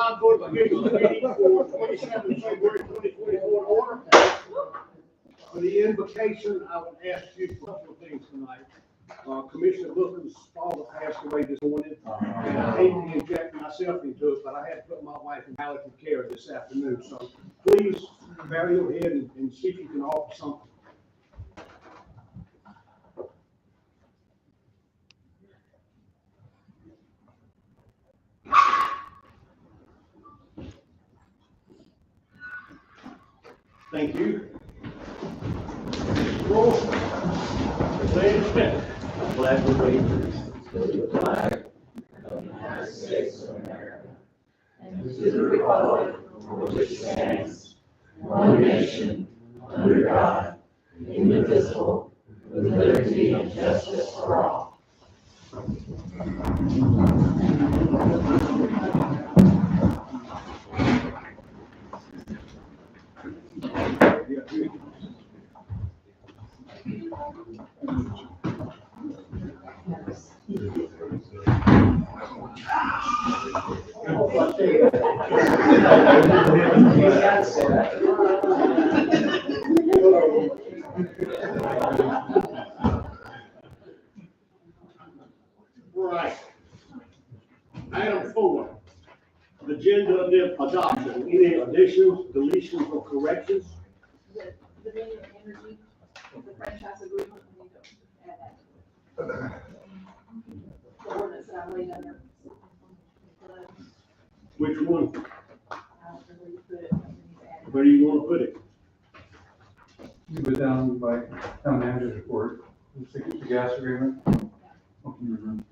Rob Board of Commissioners meeting for 27 February 2024 order. For the invocation, I would ask you for a couple of things tonight. Commissioner Booker's father passed away this morning, and I hate to inject myself into it, but I had to put my wife in palliative care this afternoon. So please bow your head and see if you can offer something. Thank you. Roll. Ladies and gentlemen. Flag allegiance to the flag of the United States of America and to the republic for which it stands, one nation, under God, indivisible, with liberty and justice for all. Right. Item 4, agenda adoption. Any additions, deletions, or corrections? The Dominion Energy, the franchise agreement, we need to add that. The ordinance that I laid under. Which one? I don't know where you put it, but we need to add it. Where do you want to put it? You go down by town manager's report, the gas agreement. Okay.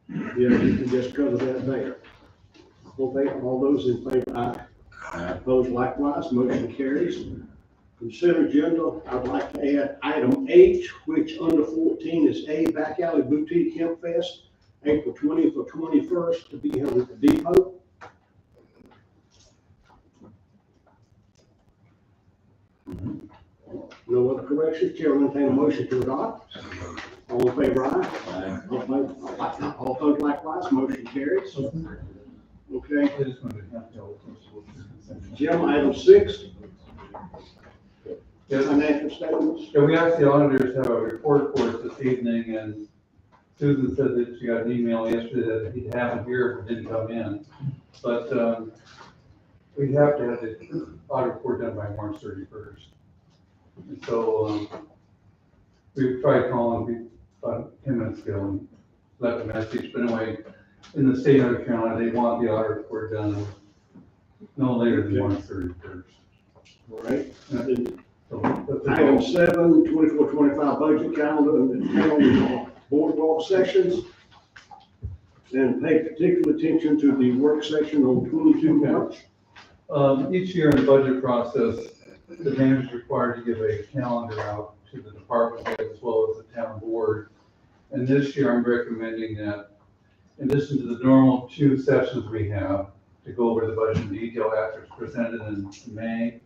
Yeah, you can just cover that there. Okay, all those in favor, aye. Opposed likewise, motion carries. Consent agenda, I'd like to add item H, which under 14 is A Back Alley Boutique Hemp Fest, April 20th or 21st, to be held at the depot. No other corrections, Chair will entertain a motion to adopt. All in favor, aye. All opposed likewise, motion carries. Okay, I just wanted to have the Jim, item 6, Yes. financial statements. Yeah, we asked the auditors to have a report for us this evening, and Susan said that she got an email yesterday that he'd have it here if it didn't come in. But, we have to have the audit report done by March 31st. And so, we tried calling about 10 minutes ago and left a message, but anyway, in the state of North Carolina, they want the audit report done no later than March 31st. All right. So, that's Item it. 7, 24-25 budget calendar, and calendar boardwalk sessions. And pay particular attention to the work session on 22 March. Each year in the budget process, the manager is required to give a calendar out to the department head as well as the town board. And this year, I'm recommending that in addition to the normal 2 sessions we have to go over the budget in detail after it's presented in May,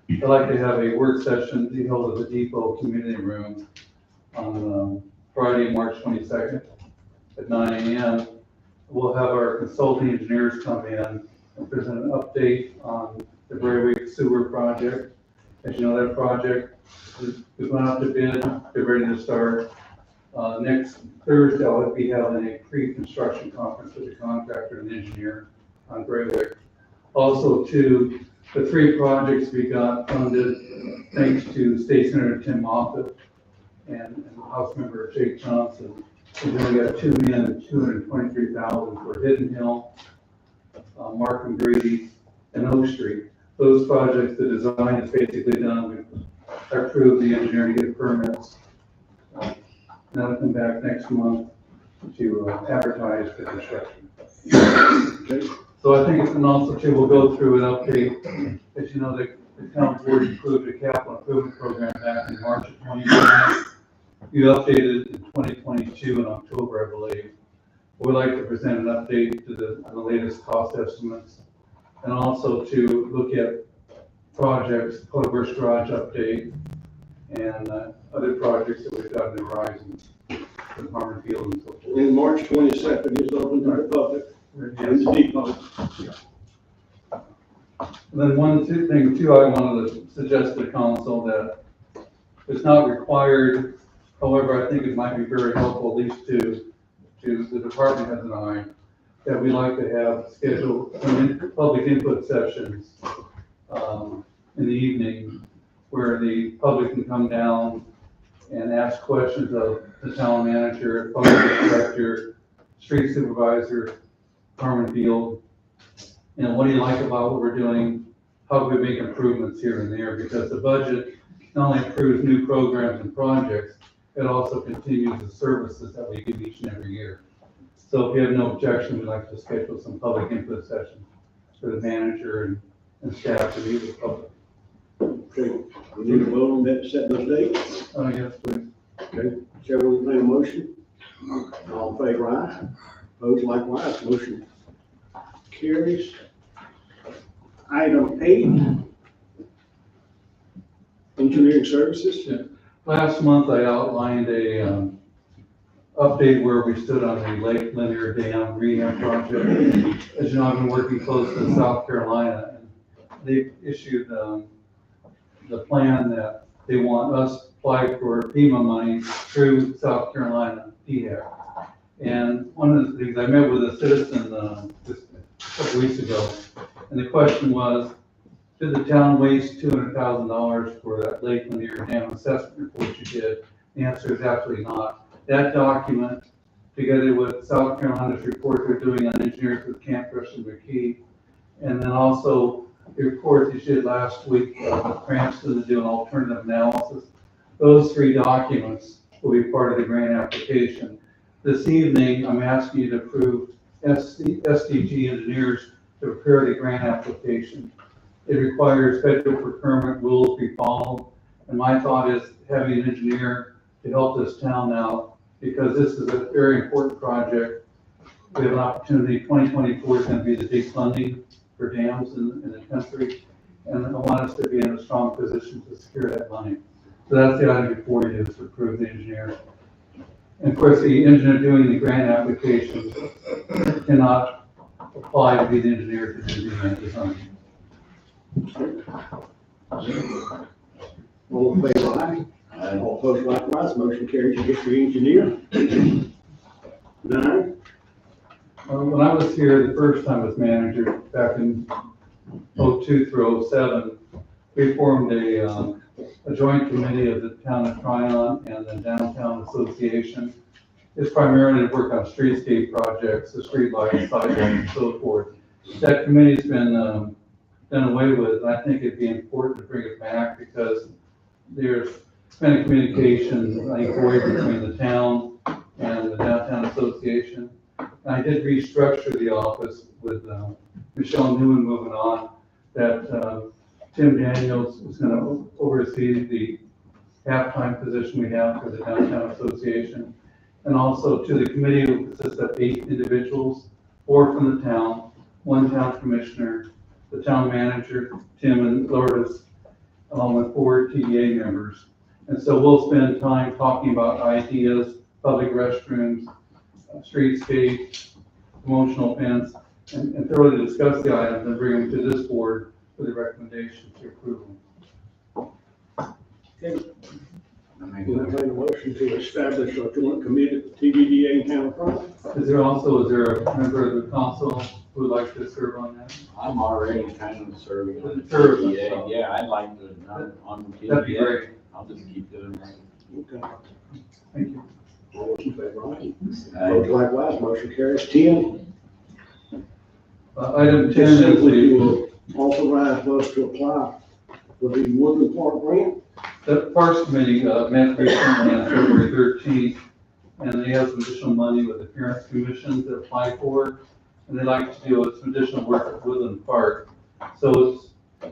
I'd like to have a work session to be held at the Depot Community Room on Friday, March 22nd at 9 a.m. We'll have our consulting engineers come in and present an update on the Braywick Sewer Project. As you know, that project is went out to bid, they're ready to start. Next Thursday, I'll be having a pre-construction conference with the contractor and engineer on Braywick. Also, to the 3 projects we got funded, thanks to State Senator Tim Moffitt and House Member Jake Johnson. We only got $2,223,000 for Hidden Hill, Mark and Grady, and Oak Street. Those projects, the design is basically done. We've approved the engineering to get permits. That'll come back next month to advertise for construction. Okay. So I think, and also too, we'll go through an update. As you know, the town board approved a capital improvement program back in March of 2020. You updated it in 2022 in October, I believe. We'd like to present an update to the latest cost estimates, and also to look at projects, Public Works Garage update, and other projects that we've got in the horizon. with Harmon Field and so forth. And March 22nd is open to the public and the depot. And then thing too, I wanted to suggest to the council that it's not required, however, I think it might be very helpful, at least to the department heads and I, that we like to have scheduled some public input sessions, in the evening, where the public can come down and ask questions of the town manager, public director, street supervisor, Harmon Field. And what do you like about what we're doing? How can we make improvements here and there? Because the budget not only approves new programs and projects, it also continues the services that we give each and every year. So if you have no objection, we'd like to schedule some public input sessions for the manager and staff to meet with the public. Okay, we need to vote on that, set those dates. Yes, please. Okay, Chair will entertain a motion. All in favor, aye. Opposed likewise, motion carries. Item 8, engineering services. Last month, I outlined a update where we stood on the Lake Linear Dam rehab project. As you know, I've been working close to South Carolina, and they issued the plan that they want us to apply for FEMA money through South Carolina DHEC. And one of the things, I met with a citizen just a couple weeks ago, and the question was, did the town waste $200,000 for that Lake Linear Dam assessment report you did? The answer is absolutely not. That document, together with South Carolina's report they're doing on engineers with Camp Rush and McKee, and then also the report you did last week with Cranston to do an alternative analysis, those 3 documents will be part of the grant application. This evening, I'm asking you to approve SDG engineers to prepare the grant application. It requires federal procurement rules be followed, and my thought is having an engineer to help this town out, because this is a very important project. We have an opportunity, 2024 is going to be the big funding for dams in the country, and I want us to be in a strong position to secure that money. So that's the item before you, is to approve the engineer. And of course, the engineer doing the grant application cannot apply to be the engineer to do the design. All in favor, aye. All opposed likewise, motion carries. You get your engineer. 9, When I was here the first time as manager back in 02 through 07, we formed a joint committee of the town of Tryon and the downtown association. It's primarily to work on streetscape projects, the street lights, sidewalks, and so forth. That committee's been done away with, and I think it'd be important to bring it back, because there's been a communication, I think, void between the town and the downtown association. And I did restructure the office with Michelle Newman moving on, that Tim Daniels was going to oversee the half-time position we have for the downtown association. And also to the committee, which consists of 8 individuals, 4 from the town, 1 town commissioner, the town manager, Tim and Lourdes, along with 4 TDA members. And so we'll spend time talking about ideas, public restrooms, streetscape, promotional fence, and thoroughly discuss the items and bring them to this board for the recommendation to approval. okay. We'll entertain a motion to establish a joint committee for TDDA and town project. Is there a member of the council who would like to serve on that? I'm already kind of serving on the Serve. TDA. Yeah, I'd like to, on the TDA. That'd be great. I'll just keep doing that. Okay. Thank you. All those in favor, aye. Opposed likewise, motion carries. 10, Item 10 just is simply the, to authorize us to apply for the Woodland Park grant. the Parks Committee met recently on February 13th, and they have some additional money with the Parents Commission to apply for, and they'd like to do some additional work at Woodland Park. So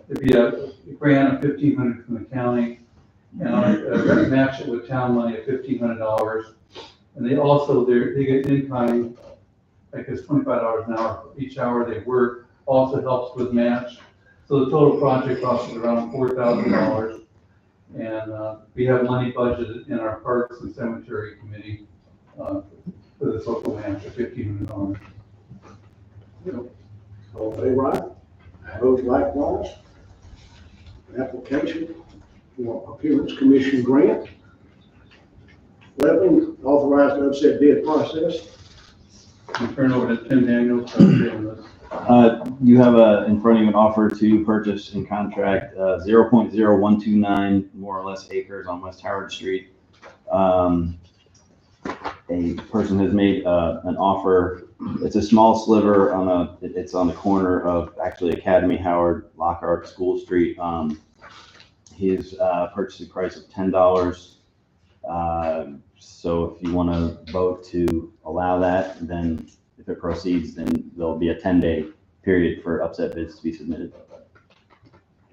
it'd be a grant of $1,500 from the county, and I match it with town money of $1,500. And they also, they get in-kind, I guess $25 an hour for each hour they work, also helps with match. So the total project cost is around $4,000. And we have money budgeted in our Parks and Cemetery Committee for this local match of $1,500. All in favor, aye? Opposed likewise. Application for Appearance Commission grant. 11, authorized to upset bid process. You turn over to Tim Daniels. for doing this. You have in front of you an offer to purchase and contract 0.0129 more or less acres on West Howard Street. A person has made an offer. It's a small sliver it's on the corner of actually Academy Howard, Lockhart, School Street. His purchasing price of $10. So if you want to vote to allow that, then if it proceeds, then there'll be a 10-day period for upset bids to be submitted.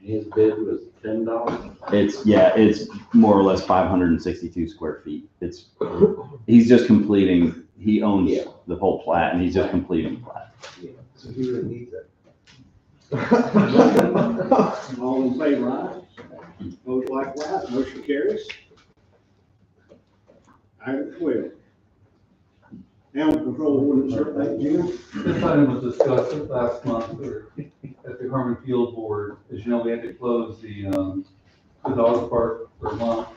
His bid was $10. It's more or less 562 square feet. He's just completing, he owns the whole plat and he's just completing the plat. So he really needs it. All in favor, aye? Opposed likewise, motion carries. Item 12. Animal control ordinance update, Jim. This item was discussed last month at the Harmon Field Board. As you know, we had to close the dog park for a month,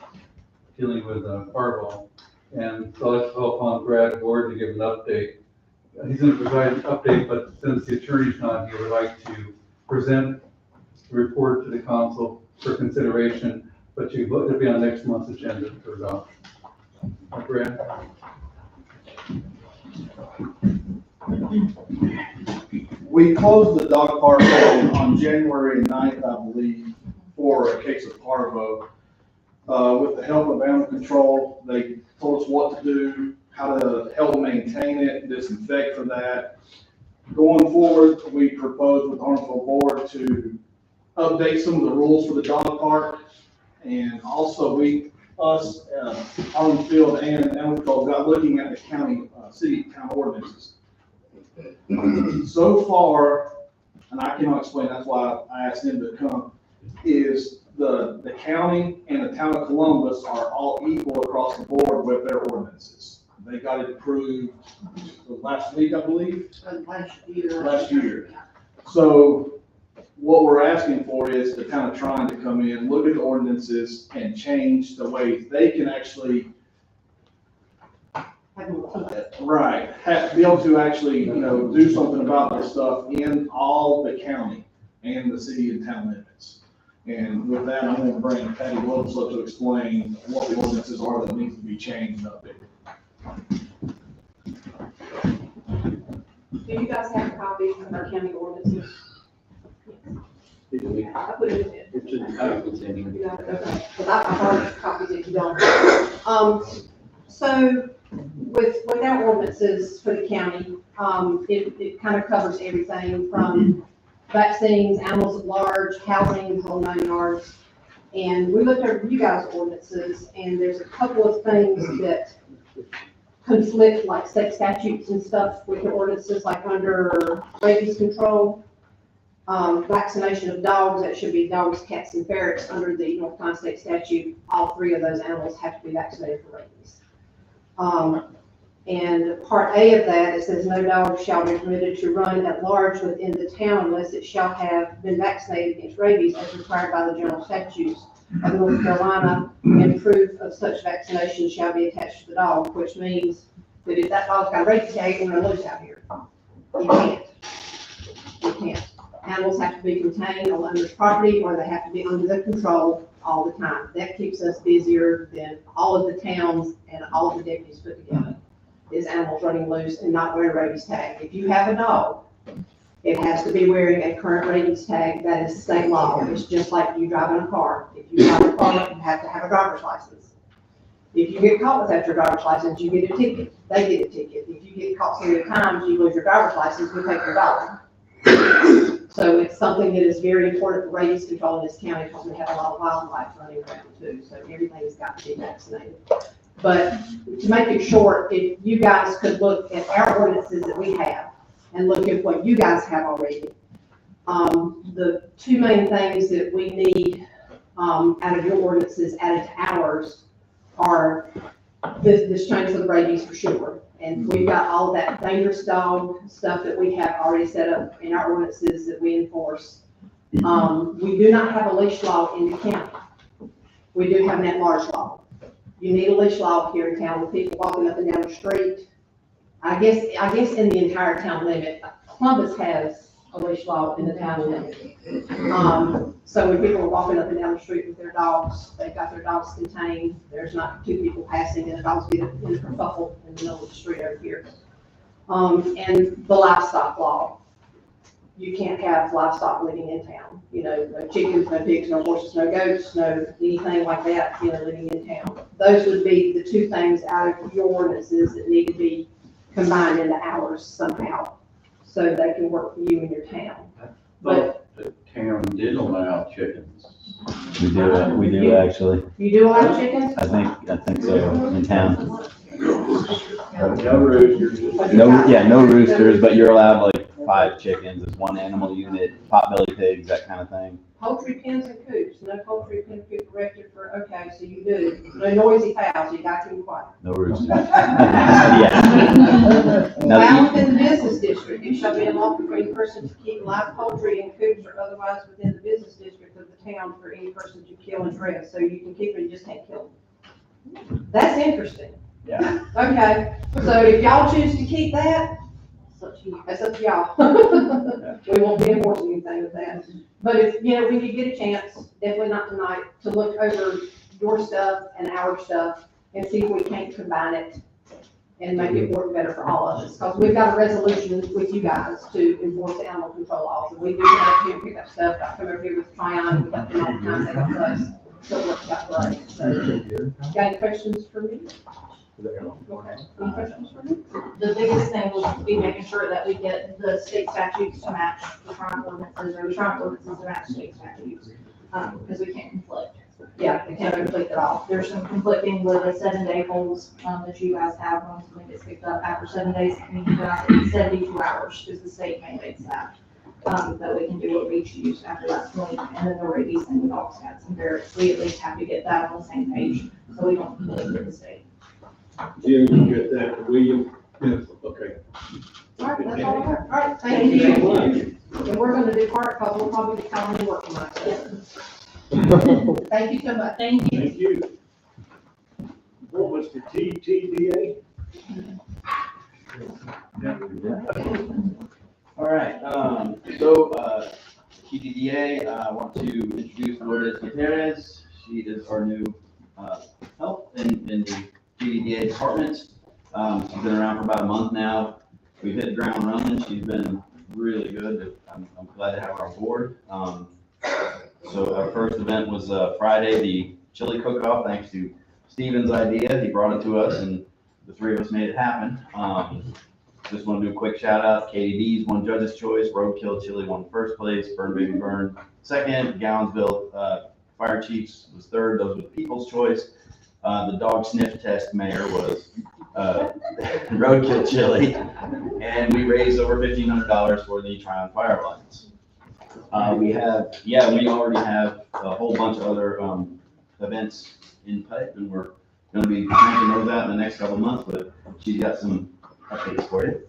dealing with parvo. And so let's call upon Brad Ward to give an update. He's going to provide an update, but since the attorney's not here, would like to present the report to the council for consideration, but it'll be on next month's agenda for adoption. Brad? We closed the dog park on January 9th, I believe, for a case of parvo. With the help of animal control, they told us what to do, how to help maintain it, disinfect for that. Going forward, we proposed with the Harmsville Board to update some of the rules for the dog park. And also Harmon Field and animal control got looking at the county, city town ordinances. So far, and I cannot explain, that's why I asked him to come, is the county and the town of Columbus are all equal across the board with their ordinances. They got it approved last week, I believe. Last year. So what we're asking for is the town of trying to come in, look at the ordinances and change the way they can actually be able to actually, do something about this stuff in all the county and the city and town limits. And with that, I'm going to bring Patty Williams up to explain what the ordinances are that needs to be changed up there. Do you guys have copies of our county ordinances? I put it in it. It's in the package, You got it, okay. But I've already copies if you don't. So with our ordinances for the county, it kind of covers everything from vaccines, animals at large, housing, the whole 9 yards. And we looked over you guys' ordinances, and there's a couple of things that conflict, like state statutes and stuff with the ordinances, like under rabies control, vaccination of dogs, that should be dogs, cats, and ferrets. Under the North Carolina state statute, all 3 of those animals have to be vaccinated for rabies. And part A of that, it says no dog shall be permitted to run at large within the town unless it shall have been vaccinated against rabies as required by the general statutes of North Carolina, and proof of such vaccination shall be attached to the dog, which means that if that dog's got a rabies tag, we're gonna lose out here. You can't. You can't. Animals have to be contained on the owner's property, or they have to be under their control all the time. That keeps us busier than all of the towns and all of the deputies put together, is animals running loose and not wearing a rabies tag. If you have a dog, it has to be wearing a current rabies tag. That is state law. It's just like you driving a car. If you drive a car, you have to have a driver's license. If you get caught without your driver's license, you get a ticket. They get a ticket. If you get caught so many times, you lose your driver's license, we take your dog. So it's something that is very important for rabies control in this county, because we have a lot of wildlife running around too. So everything's got to be vaccinated. But to make it short, if you guys could look at our ordinances that we have and look at what you guys have already. The 2 main things that we need out of your ordinances added to ours are this change for the rabies for sure. And we've got all of that dangerous dog stuff that we have already set up in our ordinances that we enforce. We do not have a leash law in the county. We do have an at-large law. You need a leash law here in town with people walking up and down the street. I guess in the entire town limit, Columbus has a leash law in the town limit. So when people are walking up and down the street with their dogs, they've got their dogs contained, there's not two people passing and the dogs get in a kerfuffle in the middle of the street over here. And the livestock law. You can't have livestock living in town, you know, no chickens, no pigs, no horses, no goats, no anything like that, you know, living in town. Those would be the two things out of your ordinances that need to be combined into ours somehow, so they can work for you in your town. But The town did allow chickens. We do actually. you do allow chickens? I think so, in town. No roosters. No roosters, but you're allowed like 5 chickens, it's 1 animal unit, potbelly pigs, that kind of thing. Poultry pens and coops, no poultry pen coop erected for, okay, so you do. No noisy fowls, you got to be quiet. No roosters. Yeah. Fowl within the business district, it shall be unlawful for any person to keep live poultry in coops or otherwise within the business district of the town for any person to kill and dress. So you can keep it, you just can't kill them. That's interesting. Yeah. Okay, so if y'all choose to keep that, that's up to y'all. We won't be enforcing anything with that. But if, you know, when you get a chance, definitely not tonight, to look over your stuff and our stuff and see if we can't combine it and make it work better for all of us. Because we've got a resolution with you guys to enforce the animal control laws. And we do have to pick up stuff. I come over here with Tryon, we got them all the time, they got us. So it works out great. So, got any questions for me? Okay. Any questions for me? The biggest thing will be making sure that we get the state statutes to match the Trump ordinances, or the Trump ordinances to match state statutes, because we can't conflict. Yeah, it can't conflict at all. There's some conflicting with the 7-day holds, that you guys have when something gets picked up after 7 days, it needs to go out in 72 hours, because the state mandates that. That we can do what we choose after that point, and then the rabies and the dog stats and ferrets, we at least have to get that on the same page, so we don't conflict with the state. Jim, you get that to William? Yes. Okay. All right, that's all I have. All right, thank you. And we're gonna do part, because we'll probably be calling you work tonight. Thank you so much. Thank you. Thank you. What was the TTDA? All right, TDDA, I want to introduce Lourdes Gutierrez. She is our new, help in the TDDA department. She's been around for about a month now. We've hit the ground running. She's been really good. I'm glad to have her on board. So our first event was, Friday, the chili cook-off, thanks to Steven's idea. He brought it to us and the 3 of us made it happen. Just want to do a quick shout out. KDD's won Judge's Choice, Roadkill Chili won first place, Burn Baby Burn second, Gallonsville Fire Chiefs was third. Those were People's Choice. The dog sniff test mayor was Roadkill Chili, and we raised over $1,500 for the Tryon Fire Alliance. We already have a whole bunch of other events in pipe, and we're going to be cranking those out in the next couple of months. But she's got some updates for you.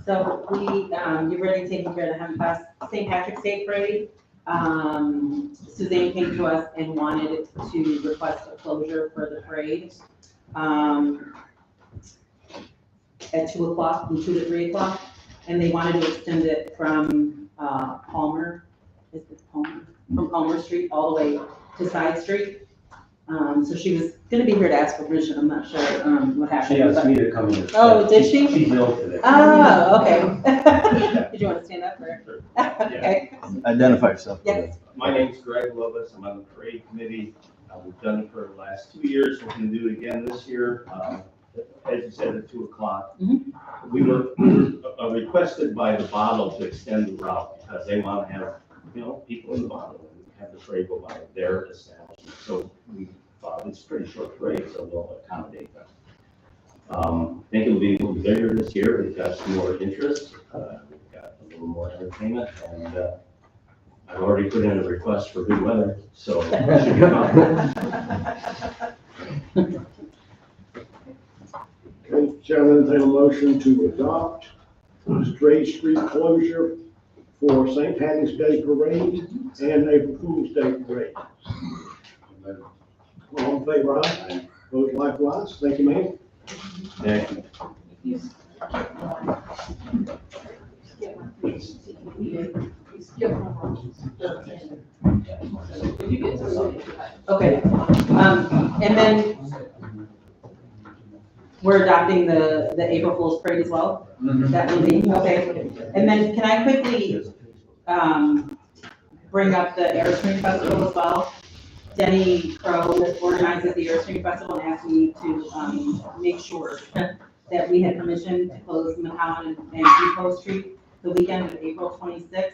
So you've already taken care of the St. Patrick's Day Parade. Suzanne came to us and wanted to request a closure for the parade at 2 o'clock, from 2 to 3 o'clock, and they wanted to extend it from Palmer, from Palmer Street all the way to Side Street. So she was gonna be here to ask for permission. I'm not sure what happened. She asked me to come in. Oh, did she? She's ill today. Oh, okay. Did you want to stand up for? Okay. Identify yourself. Yes. My name's Greg Lovis. I'm on the parade committee. We've done it for the last 2 years. We're going to do it again this year. As you said, at 2 o'clock. Mhm. We were requested by the bottle to extend the route because they want to have, people in the bottle and have the parade go by their establishment. So we thought it's a pretty short parade, so we'll accommodate them. I think it'll be a little bigger this year. We've got some more interest. We've got a little more entertainment, and I've already put in a request for good weather, so it should be fine. Chair will entertain a motion to adopt Stray Street closure for St. Patty's Day Parade and April Fool's Day Parade. All in favor, aye? Opposed likewise. Thank you, ma'am. Okay, and then we're adopting the April Fool's Parade as well? That will be, okay. And then can I quickly, bring up the Airstream Festival as well? Denny Crow organizes the Airstream Festival and asked me to, make sure that we had permission to close McCowan and Depot Street the weekend of April 26th.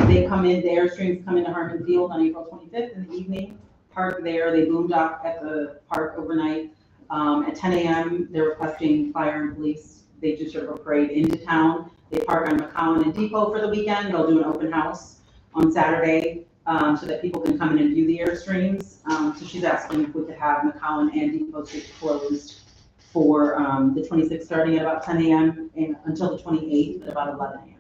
They come in, the Airstreams come into Harmon Field on April 25th in the evening, park there, they boomed up at the park overnight. At 10 a.m., they're requesting fire and police, they do sort of a parade into town. They park on McCowan and Depot for the weekend, they'll do an open house on Saturday, so that people can come in and view the Airstreams. So she's asking if we could have McCowan and Depot Street closed for the 26th, starting at about 10 a.m. and until the 28th at about 11 a.m.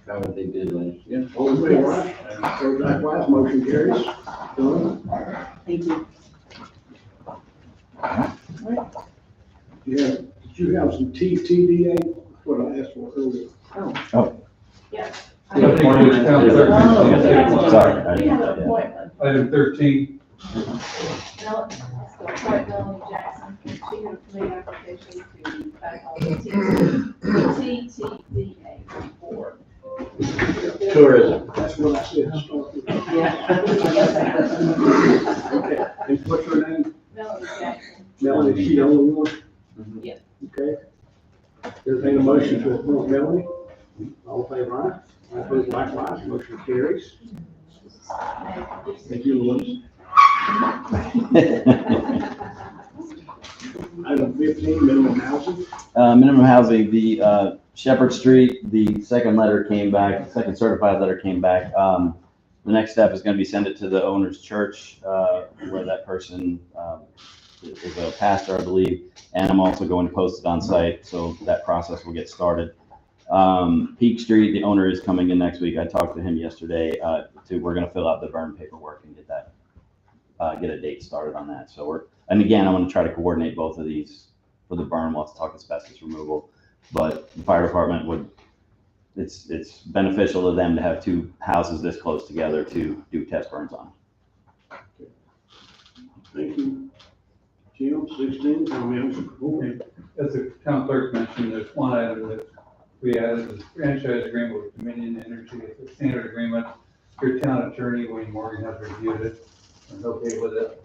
How would they bid last year? All in favor, aye? Opposed likewise. Motion carries. Done. Thank you. Did you have some TDA? That's what I asked for earlier. Yes. I think it's down there. Sorry. I We didn't- have an yeah. appointment. Item 13, Melanie, appoint Melanie Jackson, she had a committee application to back on the TTDA board. Tourism. That's what I said. Yeah. Okay, and what's her name? Melanie Jackson. Melanie, is she the only one? Yes. Okay. Entertain a motion to appoint Melanie. All in favor, aye? Opposed likewise. Motion carries. Thank you, Louise. Item 15, minimum housing. Minimum housing, the Shepherd Street, the second letter came back, second certified letter came back. The next step is gonna be send it to the owner's church, where that person is a pastor, I believe. And I'm also going to post it on site, so that process will get started. Peak Street, the owner is coming in next week. I talked to him yesterday, we're gonna fill out the burn paperwork and get that, get a date started on that. So and again, I'm gonna try to coordinate both of these for the burn, let's talk asbestos removal. But the fire department it's beneficial to them to have two houses this close together to do test burns on. Thank you. Jim, 16, town manager report. as the town clerk mentioned, there's one item that we added, the franchise agreement with Dominion Energy. It's a standard agreement. Your town attorney, Wayne Morgan, has reviewed it and is okay with it.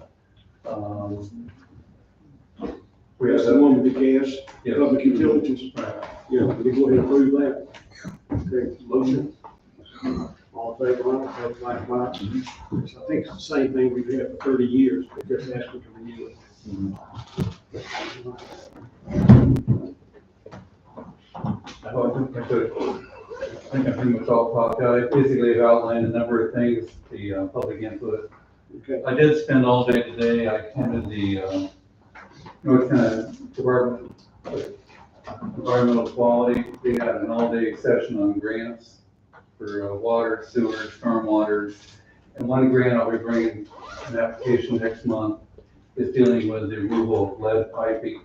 We have That's the one with the gas, Yes. public utilities. Right. Yeah, we go ahead and approve that. Okay, motion. All in favor, aye? Opposed likewise. I think it's the same thing we've had for 30 years, but just asking to renew it. I think I pretty much all talked out. I basically have outlined a number of things, the public input. Okay. I did spend all day today. I attended the North Carolina Department of Environmental Quality. They had an all-day session on grants for water, sewer, stormwater. And one grant I'll be bringing an application next month is dealing with the removal of lead piping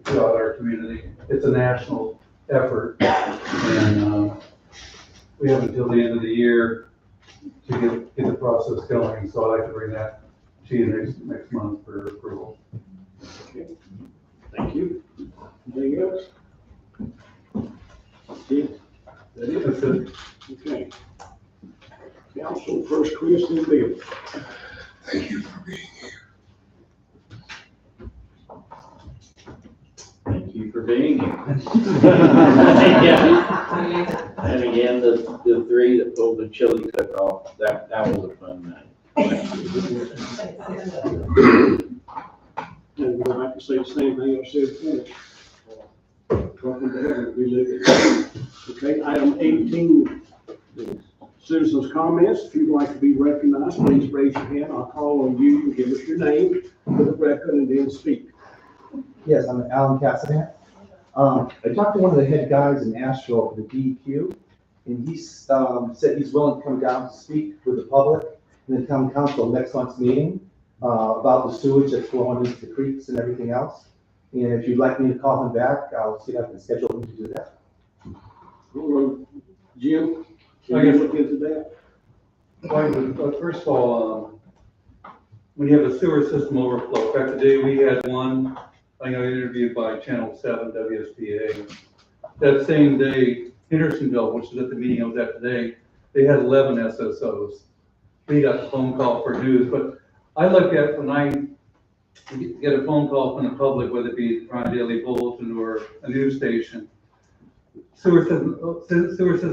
throughout our community. It's a national effort, and we have until the end of the year to get the process going. So I'd like to bring that to you next month for approval. Okay. Thank you. Anything else? Yeah, that is. That's it. Okay. Council, first Christian Bill. Thank you for being here. Thank you for being here. Yeah. And again, the three that pulled the chili cook off, that was a fun night. And we'd like to say the same thing I said before. Welcome to heaven, we live in. Okay, item 18, Citizens' comments, if you'd like to be recognized, please raise your hand. I'll call on you and give us your name for the record and then speak. Yes, I'm Alan Cassidy. I talked to one of the head guys in Asheville for the DEQ, and he said he's willing to come down to speak with the public and the town council next month's meeting about the sewage that's flowing into the creeks and everything else. And if you'd like me to call him back, I'll see if I can schedule him to do that. Jim, can you look into that? Well, first of all, when you have a sewer system overflow, in fact, today we had one, I got interviewed by Channel 7 WSPA. That same day, Hendersonville, which is at the meeting I was at today, they had 11 SSOs. We got a phone call for news, but I look at when I get a phone call from the public, whether it be Prime Daily Bulletin or a news station, sewer system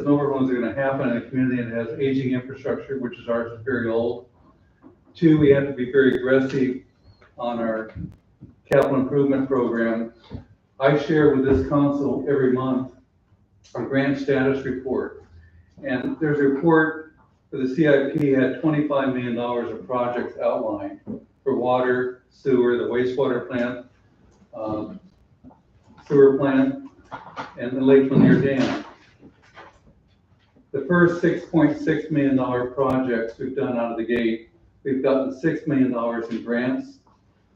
overflows are gonna happen in a community that has aging infrastructure, which is ours, is very old. Two, we have to be very aggressive on our capital improvement program. I share with this council every month a grant status report. And there's a report for the CIP had $25 million of projects outlined for water, sewer, the wastewater plant, sewer plant, and the Lake Lanier Dam. The first $6.6 million projects we've done out of the gate, we've gotten $6 million in grants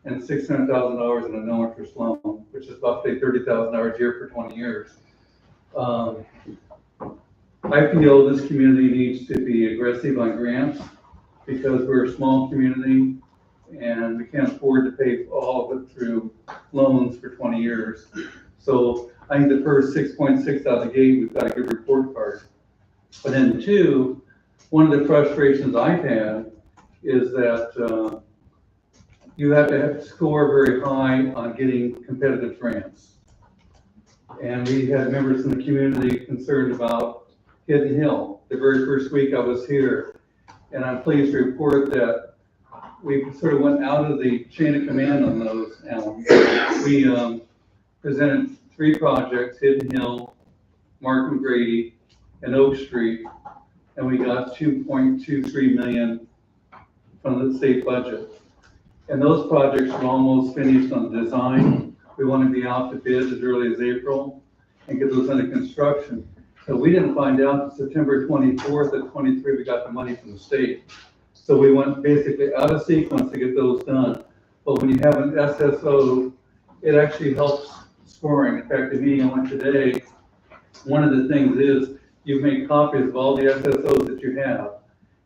and $600,000 in a no interest loan, which is about $30,000 a year for 20 years. I feel this community needs to be aggressive on grants because we're a small community and we can't afford to pay all of it through loans for 20 years. So I think the first 6.6 out of the gate, we've got a good report card. But then two, one of the frustrations I've had is that you have to score very high on getting competitive grants. And we had members in the community concerned about Hidden Hill. The very first week I was here, and I'm pleased to report that we sort of went out of the chain of command on those, Alan. We presented 3 projects, Hidden Hill, Mark McGrady, and Oak Street, and we got $2.23 million from the state budget. And those projects are almost finished on design. We want to be out to bid as early as April and get those under construction. So we didn't find out September 24th at 23, we got the money from the state. So we went basically out of sequence to get those done. But when you have an SSO, it actually helps scoring. In fact, the meeting I went today, one of the things is you make copies of all the SSOs that you have,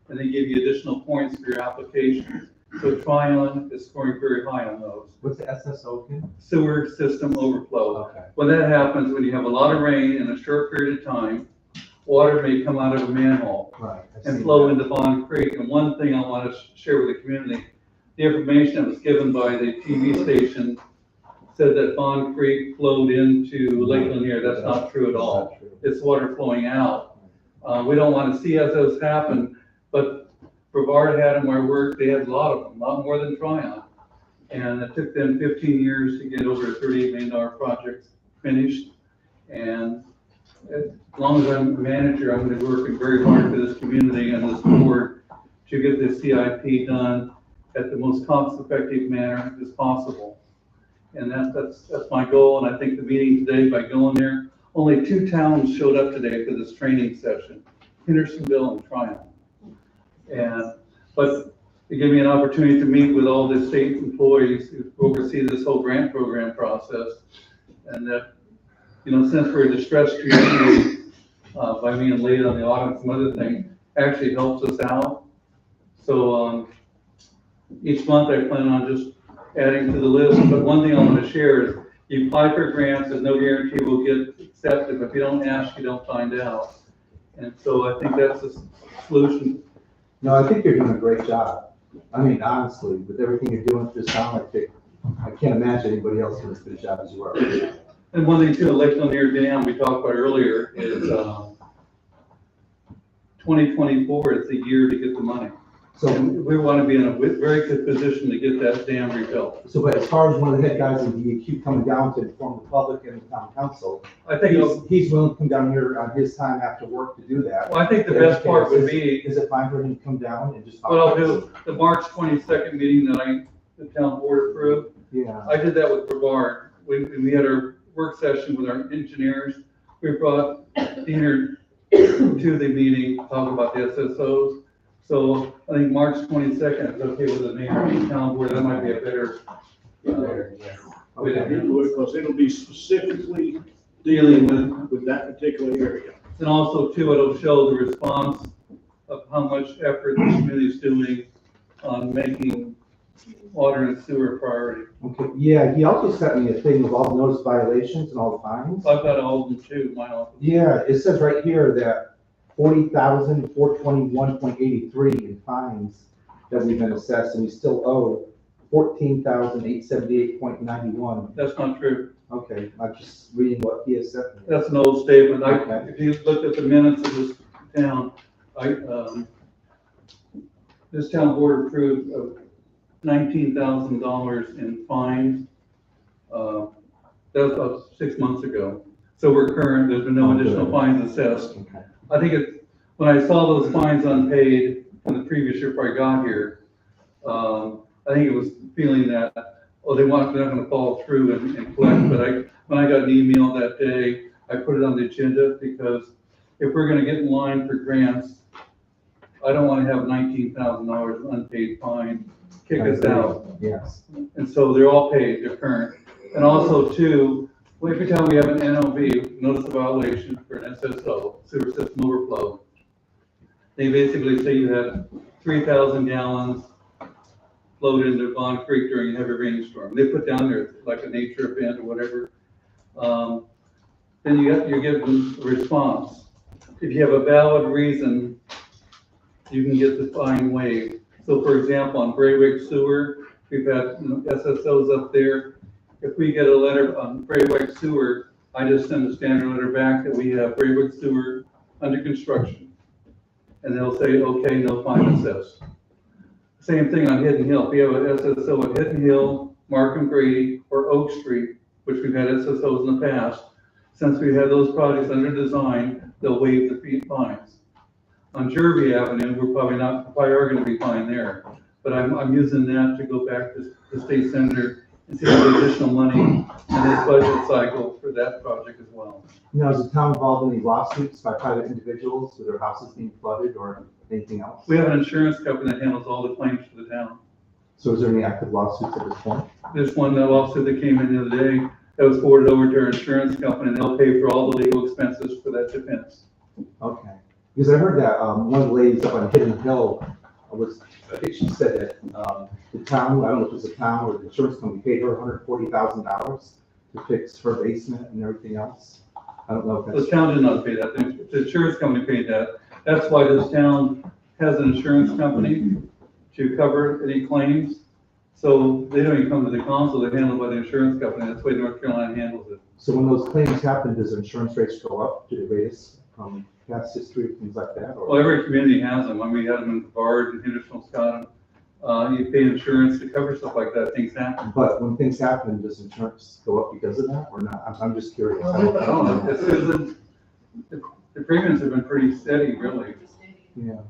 and they give you additional points for your application. So Tryon is scoring very high on those. What's the SSO again? Sewer system overflow. Okay. When that happens, when you have a lot of rain in a short period of time, water may come out of a manhole Right. and flow into Bond Creek. And one thing I want to share with the community, the information that was given by the TV station said that Bond Creek flowed into Lake Lanier. That's not true at all. It's water flowing out. We don't want to see as those happen, but Brevard had them where I worked, they had a lot of them, a lot more than Tryon. And it took them 15 years to get over a $38 million project finished. And as long as I'm a manager, I'm going to be working very hard for this community and this board to get this CIP done at the most cost-effective manner as possible. And that's my goal. And I think the meeting today, by going there, only 2 towns showed up today for this training session, Hendersonville and Tryon. But it gave me an opportunity to meet with all the state employees who oversee this whole grant program process. And that, you know, since we're a distressed community, by being late on the audit and some other things, actually helps us out. So each month I plan on just adding to the list. But one thing I want to share is you apply for grants, there's no guarantee we'll get accepted. But if you don't ask, you don't find out. And so I think that's the solution. No, I think you're doing a great job. I mean, honestly, with everything you're doing for this town, I can't imagine anybody else doing as good a job as you are. And one thing too, the Lake Lanier Dam we talked about earlier is 2024 is the year to get the money. So, We want to be in a very good position to get that dam rebuilt. so, but as far as one of the head guys in DEQ coming down to inform the public and the town council, I think, he's willing to come down here on his time after work to do that. well, I think the best part would be, Is it fine for him to come down and just? what I'll do, the March 22nd meeting that the town board approved, Yeah, I did that with Brevard. We had our work session with our engineers. We brought Diener to the meeting, to talk about the SSOs. So I think March 22nd is okay with the mayor and the town board. That might be a better way to do it. Because it'll be specifically Dealing with that particular area. and also too, it'll show the response of how much effort the community is doing on making water and sewer a priority. okay, yeah, he also sent me a thing of all the notice violations and all the fines. I've got all of them too, in my office. Yeah, it says right here that 40,421.83 in fines that we've been assessed, and we still owe 14,878.91. That's not true. Okay, I'm just reading what he has sent me. That's an old statement. Okay. If you looked at the minutes of this town, this town board approved $19,000 in fines. That was about 6 months ago. So we're current, there's been no additional fines assessed. Okay. I think when I saw those fines unpaid from the previous year before I got here, I think it was feeling that, they're not gonna follow through and collect, but when I got an email that day, I put it on the agenda because if we're gonna get in line for grants, I don't wanna have $19,000 unpaid fine kick us out. Yes. And so they're all paid, they're current. And also too, every time we have an NOV, notice of violation for an SSO, sewer system overflow, they basically say you had 3,000 gallons flowed into Bond Creek during a heavy rainstorm. They put down there like a nature event or whatever. Then you're given a response. If you have a valid reason, you can get the fine waived. So for example, on Braywick Sewer, we've had SSOs up there. If we get a letter on Braywick Sewer, I just send a standard letter back that we have Braywick Sewer under construction. And they'll say, okay, no fine assessed. Same thing on Hidden Hill. If we have an SSO at Hidden Hill, Markham Grady, or Oak Street, which we've had SSOs in the past, since we have those projects under design, they'll waive the fines. On Jervy Avenue, we probably are gonna be fine there. But I'm using that to go back to the state senator and see if there's additional money in this budget cycle for that project as well. Now, is the town involved in any lawsuits by private individuals with their houses being flooded or anything else? We have an insurance company that handles all the claims for the town. So is there any active lawsuits at this point? There's one lawsuit that came in the other day that was forwarded over to our insurance company, and they'll pay for all the legal expenses for that defense. Okay, because I heard that, one of the ladies up on Hidden Hill I think she said that, the town, I don't know if it was the town or the insurance company paid her $140,000 to fix her basement and everything else. I don't know if The that's. town did not pay that. The insurance company paid that. That's why this town has an insurance company to cover any claims. So they don't even come to the council, they're handled by the insurance company. That's the way North Carolina handles it. So when those claims happen, does insurance rates go up? Do they raise from past history, things like that? Or? Well, every community has them. I mean, we had them in Brevard and Hendersonville, Scott. You pay insurance to cover stuff like that. Things happen. But when things happen, does insurance go up because of that or not? I'm just curious. I don't know. The premiums have been pretty steady, really. Yeah.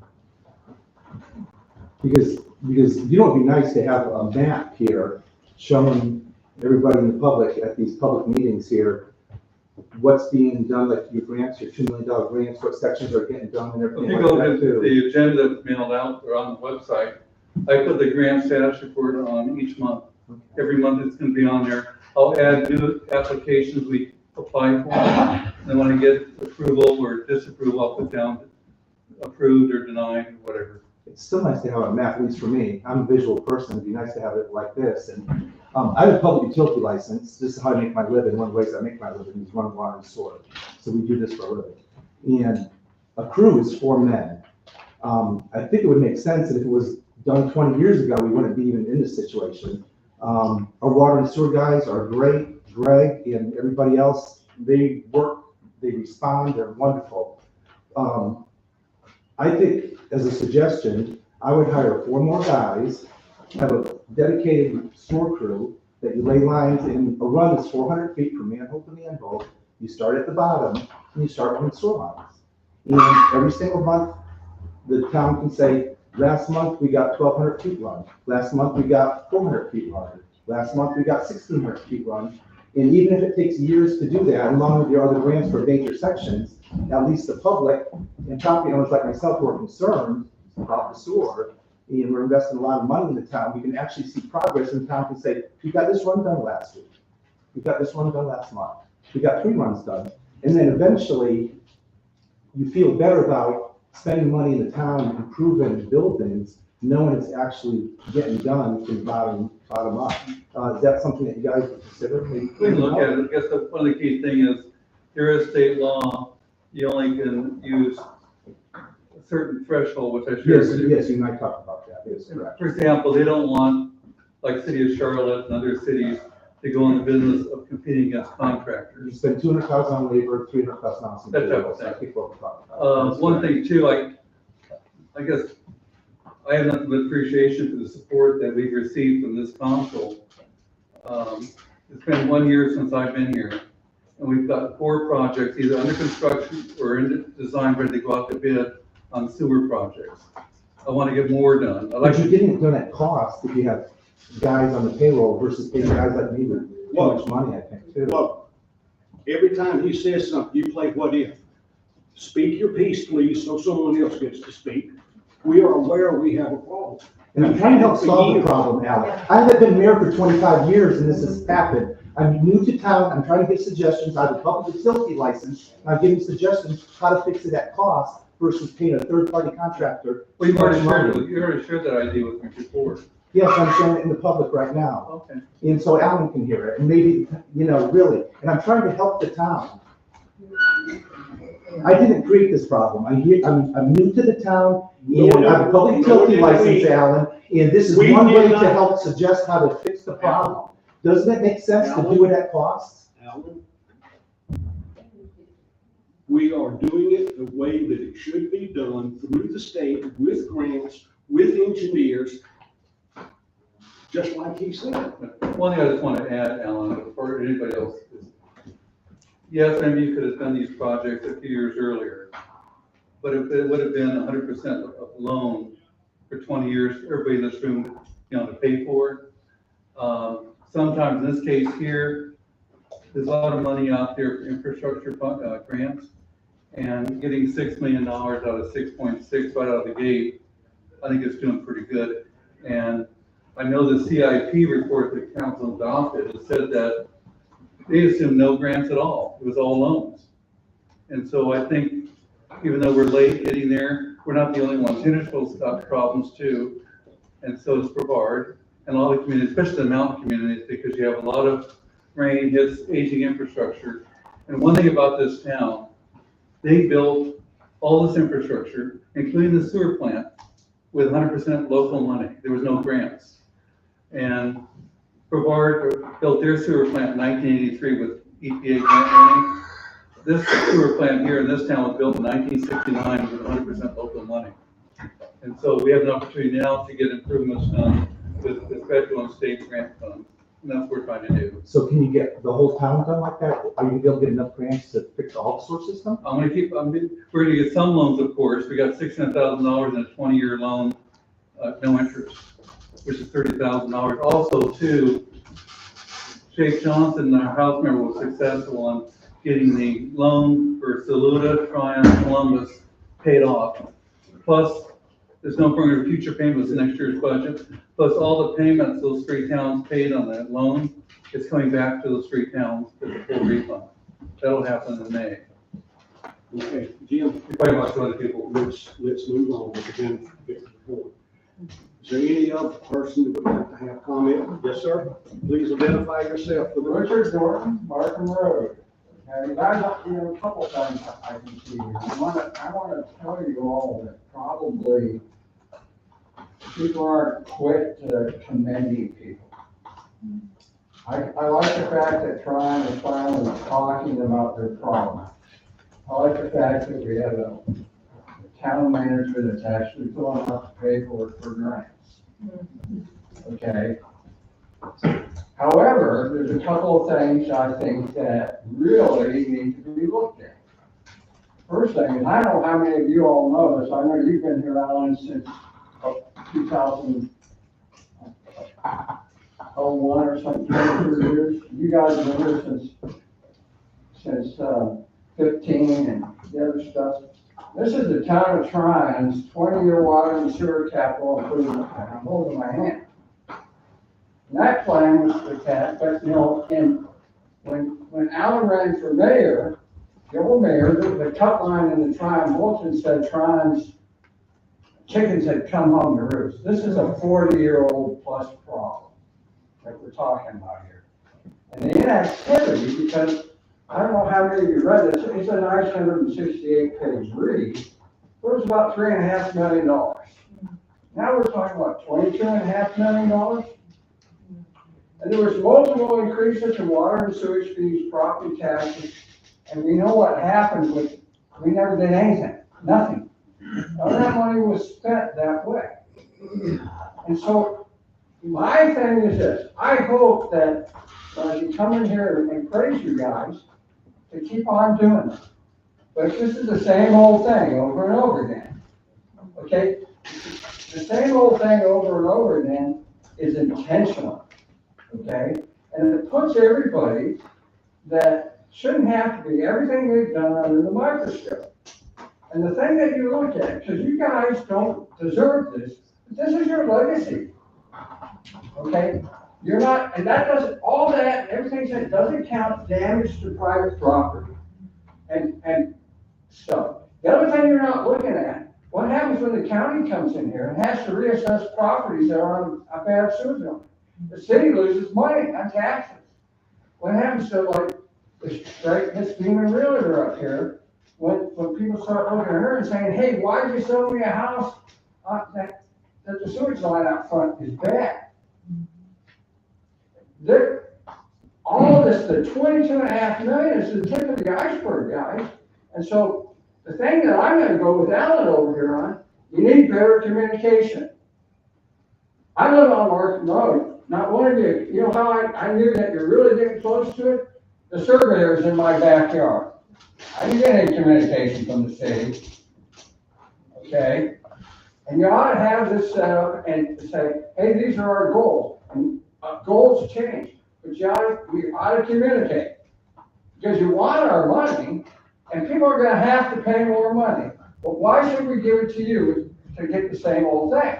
Because you know, it'd be nice to have a map here showing everybody in the public at these public meetings here, what's being done, like your grants, your $2 million grants, what sections are getting done and If everything you like go that to too. the agenda that's mailed out or on the website, I put the grant status report on each month. Every month it's gonna be on there. I'll add new applications we apply for. And when I get approval or disapproval, I'll put down approved or denied, or whatever. It's still nice to have a map, at least for me. I'm a visual person. It'd be nice to have it like this. And I have a public utility license. This is how I make my living. One of the ways I make my living is run water and sewer. So we do this for a living. And a crew is 4 men. I think it would make sense that if it was done 20 years ago, we wouldn't be even in this situation. Our water and sewer guys are great. Greg and everybody else, they work, they respond, they're wonderful. I think, as a suggestion, I would hire 4 more guys, have a dedicated sewer crew, that you lay lines in, a run is 400 feet from manhole to manhole. You start at the bottom, and you start running sewer lines. And every single month, the town can say, last month we got 1,200 feet run, last month we got 400 feet run, last month we got 1,600 feet run. And even if it takes years to do that, along with your other grants for major sections, at least the public and property owners like myself who are concerned about the sewer, and we're investing a lot of money in the town, we can actually see progress, and the town can say, we got this run done last week, we got this run done last month, we got 3 runs done. And then eventually, you feel better about spending money in the town, improving buildings, knowing it's actually getting done from bottom up. Is that something that you guys would consider? We can look at it. I guess one of the key thing is, there is state law, you only can use a certain threshold, which I shared with you. Yes, you might talk about that, yes, correct. For example, they don't want, like City of Charlotte and other cities, to go in the business of competing against You contractors. spend $200,000 on labor, $300,000 on some That type of materials. thing. I think what we're talking about. One thing too, I guess, I have nothing but appreciation for the support that we've received from this council. It's been 1 year since I've been here, and we've got 4 projects either under construction or in design, ready to go out to bid on sewer projects. I want to get more done. But you didn't do that cost if you have guys on the payroll versus paying guys like me with too much money, I think, too. Look, every time he says something, you play what if. Speak your piece, please, so someone else gets to speak. We are aware we have a problem. And I'm trying to help solve the problem, Alan. I have been mayor for 25 years and this has happened. I'm new to town, I'm trying to get suggestions, I have a public utility license, and I'm giving suggestions how to fix it at cost versus paying a third-party contractor. Well, you already shared that idea with me before. Yes, I'm showing it in the public right now. Okay. And so Alan can hear it, and maybe, really, and I'm trying to help the town. I didn't create this problem. I'm new to the town, and I have a public utility license, Alan, and this is one way to help suggest how to fix the problem. Doesn't it make sense to do it at cost? Alan, we are doing it the way that it should be done, through the state, with grants, with engineers, just like he said. One thing I just want to add, Alan, before anybody else is, yes, maybe you could have done these projects a few years earlier, but if it would have been 100% of loan for 20 years, everybody in this room, to pay for it. Sometimes in this case here, there's a lot of money out there for infrastructure grants, and getting $6 million out of 6.6 right out of the gate, I think it's doing pretty good. And I know the CIP report that council adopted, it said that they assumed no grants at all. It was all loans. And so I think, even though we're late getting there, we're not the only ones. Huntersville's got problems too, and so is Brevard, and a lot of communities, especially the mountain communities, because you have a lot of rain hits aging infrastructure. And one thing about this town, they built all this infrastructure, including the sewer plant, with 100% local money. There was no grants. And Brevard built their sewer plant in 1983 with EPA grant money. This sewer plant here in this town was built in 1969 with 100% local money. And so we have an opportunity now to get improvements done with federal and state grant funds. And that's what we're trying to do. So can you get the whole town done like that? Are you gonna be able to get enough grants to fix all the sewer system? We're gonna get some loans, of course. We got $600,000 in a 20-year loan, no interest, which is $30,000. Also, too, Jake Johnson, our house member, was successful on getting the loan for Saluda, Tryon, Columbus paid off. Plus, there's no further future payments in next year's budget. Plus, all the payments those 3 towns paid on that loan is coming back to those 3 towns as a full refund. That'll happen in May. Okay, Jim, You probably watch other people. let's move on with the benefit report. Is there any other person that would like to have comment? Yes, sir. Please identify yourself for the record. Richard Jordan, Markham Road. Now, you guys, a couple things I can see here. I want to tell you all that probably people aren't quick to commending people. I like the fact that Tryon is finally talking about their problem. I like the fact that we have a town manager that's actually filling out the paperwork for grants. Okay? However, there's a couple of things I think that really need to be looked at. First thing, and I don't know how many of you all know this, I know you've been here, Alan, since 2001 or something, 22 years. You guys have been here since 15 and the other stuff. This is the town of Tryon's 20-year water and sewer capital improvement plan. I'm holding my hand. And that plan was for that, but you know, and when Alan ran for mayor, the old mayor, the cut line in the Tryon bulletin said Tryon's chickens had come home to roost. This is a 40-year-old plus problem that we're talking about here. And the inactivity, because I don't know how many of you read this, it's a nice 168-page read. It was about $3.5 million. Now we're talking about $22.5 million. And there was multiple increases in water and sewage fees, property taxes, and we know what happened with, we never did anything, nothing. None of that money was spent that way. And so my thing is this, I hope that when I can come in here and praise you guys to keep on doing it. But this is the same old thing over and over again. Okay? The same old thing over and over again is intentional. Okay? And it puts everybody that shouldn't have to be everything they've done under the microscope. And the thing that you look at, because you guys don't deserve this, but this is your legacy. Okay? You're not, and that doesn't, all that, everything that doesn't count damage to private property and stuff. The other thing you're not looking at, what happens when the county comes in here and has to reassess properties that are on a bad sewer zone? The city loses money on taxes. What happens to like this demon realtor up here when people start looking at her and saying, hey, why did you sell me a house that the sewage line out front is bad? All of this, the $22.5 million is the tip of the iceberg, guys. And so the thing that I'm going to go with Alan over here on, you need better communication. I live on Markham Road. Not one of you, you know how I knew that you're really getting close to it? The surveyor's in my backyard. I didn't get any communication from the city. Okay? And you ought to have this set up and say, hey, these are our goals. And goals change, but we ought to communicate. Because you want our money, and people are going to have to pay more money. But why should we give it to you to get the same old thing?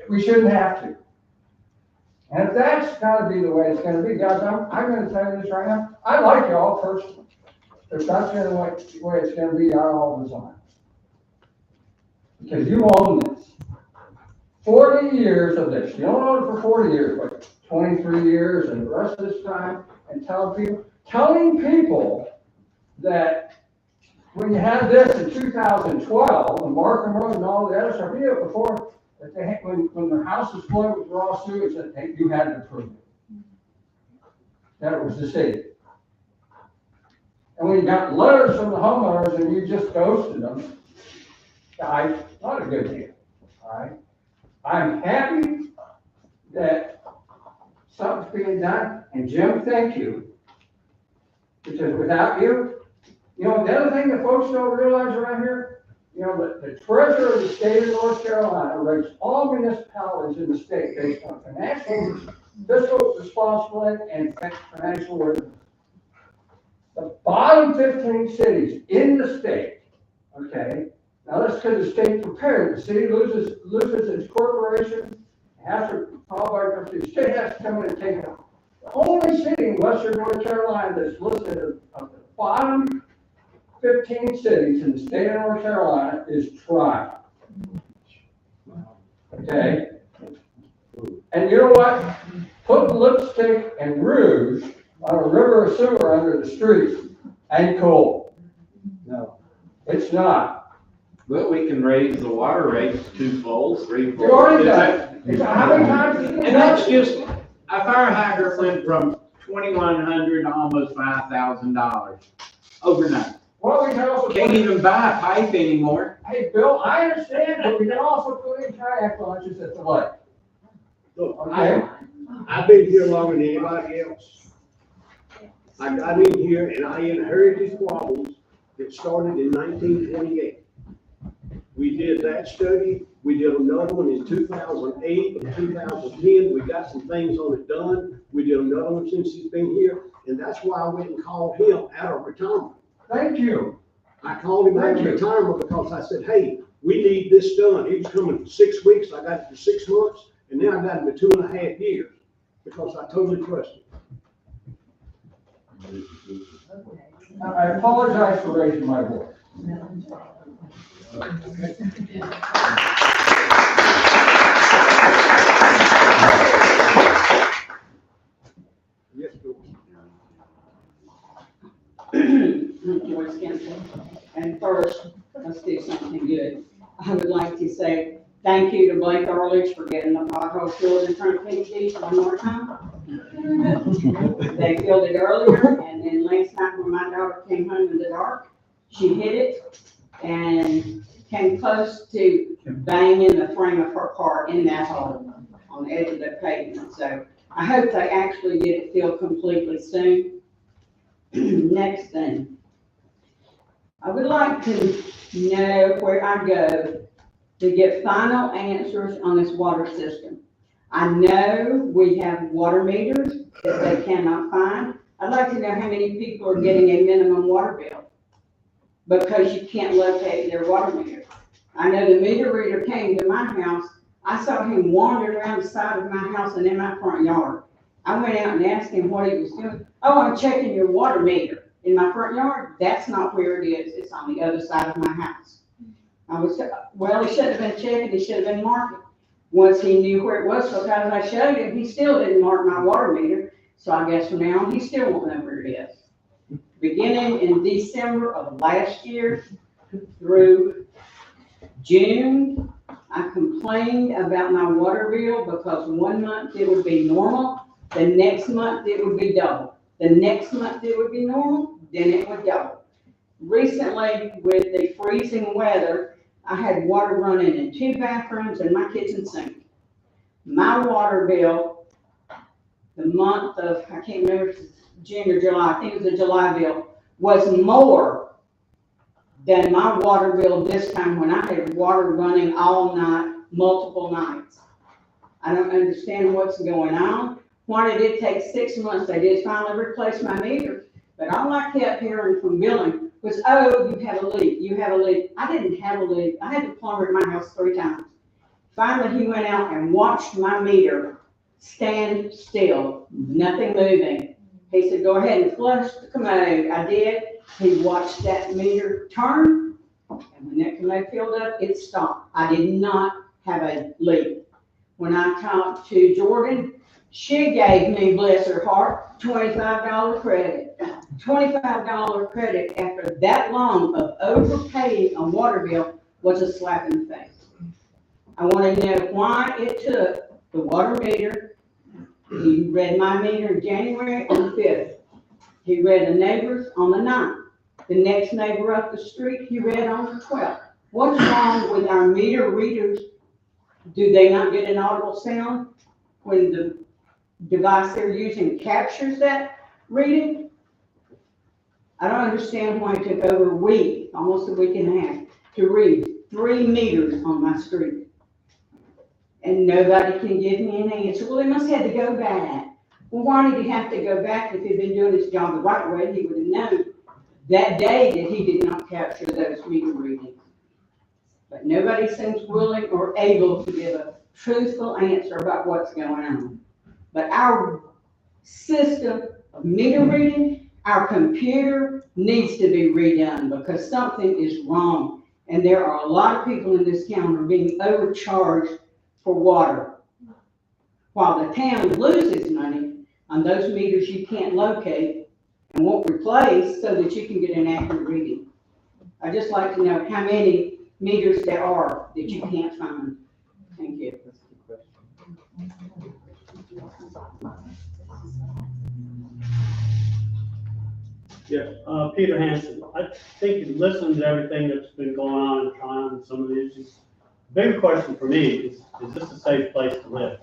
We shouldn't have to. And if that's got to be the way it's going to be, guys, I'm going to tell you this right now. I like you all personally. If that's the way it's going to be, I all resign. Because you own this. 40 years of this. You don't own it for 40 years, but 23 years and the rest of this time, and telling people that when you had this in 2012, and Markham Road and all the other stuff, you know, before, that they had, when their house was flooded with raw sewage, that you had to prove it. That it was the city. And when you got letters from the homeowners and you just ghosted them, guys, not a good deal. All right? I'm happy that something's being done, and Jim, thank you. Because without you, you know, the other thing that folks don't realize around here, you know, the treasurer of the state of North Carolina rates all municipalities in the state based on financial, fiscal responsibility and financial worthiness. The bottom 15 cities in the state, okay, now that's because the state's prepared. The city loses its corporation, has to file bankruptcy. The state has to come in and take it out. The only city in western North Carolina that's listed of the bottom 15 cities in the state of North Carolina is Tryon. Okay? And you know what? Put lipstick and rouge on a river of sewer under the street ain't cool. No. It's not. But we can raise the water rates 2 folds, 3 folds. You already done it. How many times? And that's just, a fire hydrant went from $2,100 to almost $5,000 overnight. Well, we can also. Can't even buy a pipe anymore. Hey, Bill, I understand, but we can also put in kayak launches at the lake. Look, Okay. I've been here longer than anybody else. I got in here and I inherited problems that started in 1928. We did that study, we did another one in 2008 and 2010, we got some things on it done. We did another one since he's been here, and that's why I went and called him out of retirement. Thank you. I called him out of retirement because I said, hey, we need this done. He was coming for 6 weeks, I got it for 6 months, and now I got it for 2.5 years, because I totally trust him. I apologize for raising my voice. Yes, Bill. Joyce Kinsey. And first, let's do something good. I would like to say thank you to Blake Arledge for getting the pothole filled in front of PhD one more time. They filled it earlier, and then last night when my daughter came home in the dark, she hit it and came close to banging the frame of her car in that hole on the edge of the pavement. So I hope they actually get it filled completely soon. Next thing, I would like to know where I go to get final answers on this water system. I know we have water meters that they cannot find. I'd like to know how many people are getting a minimum water bill because you can't locate their water meter. I know the meter reader came to my house. I saw him wandering around the side of my house and in my front yard. I went out and asked him what he was doing. Oh, I'm checking your water meter in my front yard. That's not where it is. It's on the other side of my house. Well, he should have been checking. He should have been marking. Once he knew where it was, because I showed him, he still didn't mark my water meter. So I guess from now on, he still won't know where it is. Beginning in December of last year through June, I complained about my water bill because 1 month it would be normal, the next month it would be double. The next month it would be normal, then it would double. Recently, with the freezing weather, I had water running in 2 bathrooms and my kitchen sink. My water bill, the month of, I can't remember if it's June or July, I think it was the July bill, was more than my water bill this time when I had water running all night, multiple nights. I don't understand what's going on. Why did it take 6 months? They did finally replace my meter, but all I kept hearing from billing was, oh, you have a leak, you have a leak. I didn't have a leak. I had the plumber at my house 3 times. Finally, he went out and watched my meter stand still, nothing moving. He said, go ahead and flush the commode. I did. He watched that meter turn, and when that commode filled up, it stopped. I did not have a leak. When I talked to Jordan, she gave me, bless her heart, $25 credit. $25 credit after that long of overpaying a water bill was a slap in the face. I want to know why it took the water meter. He read my meter in January on the 5th. He read a neighbor's on the 9th. The next neighbor up the street, he read on the 12th. What's wrong with our meter readers? Do they not get an audible sound when the device they're using captures that reading? I don't understand why it took over a week, almost a week and a half, to read 3 meters on my street. And nobody can give me an answer. Well, he must have had to go back. Well, why did he have to go back? If he'd been doing his job the right way, he would have known that day that he did not capture those meter readings. But nobody seems willing or able to give a truthful answer about what's going on. But our system of meter reading, our computer needs to be redone because something is wrong. And there are a lot of people in this town who are being overcharged for water, while the town loses money on those meters you can't locate and won't replace so that you can get an accurate reading. I'd just like to know how many meters there are that you can't find. Thank you. Yes. Peter Hansen, I think you listened to everything that's been going on in Tryon and some of the issues. Bigger question for me is this a safe place to live?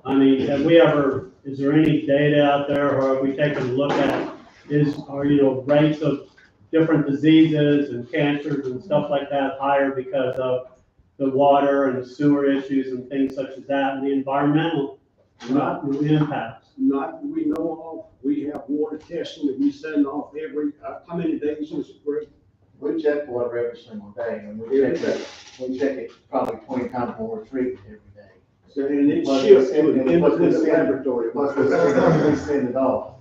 I mean, is there any data out there, or have we taken a look at, rates of different diseases and cancers and stuff like that higher because of the water and the sewer issues and things such as that, and the environmental impacts? Not that we know of. We have water testing that we send off how many days is it, Greg? We check water every single day, and we check it probably 20 times when we're treating every day. So, and it Plus ships we to an send- independent laboratory. Plus we send it off.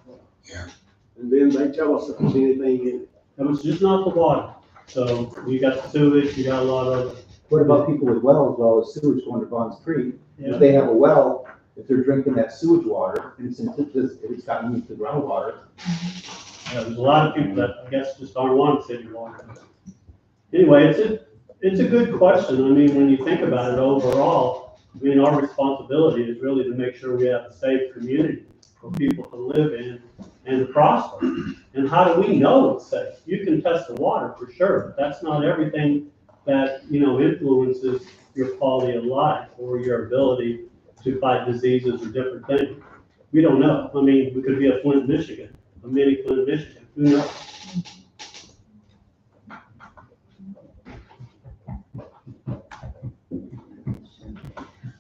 And then they tell us if there's anything in it. It was just not the water. So you got the sewage, you got a lot of. What about people with wells, well, as sewage going to Bonds Creek? Yeah. If they have a well, if they're drinking that sewage water, and it's gotten into groundwater. There's a lot of people that I guess just aren't wanting city water. Anyway, it's a good question. I mean, when you think about it overall, I mean, our responsibility is really to make sure we have a safe community for people to live in and prosper. And how do we know it's safe? You can test the water for sure, but that's not everything that, influences your quality of life or your ability to fight diseases or different things. We don't know. I mean, we could be a Flint, Michigan, a mini Flint, Michigan. Who knows?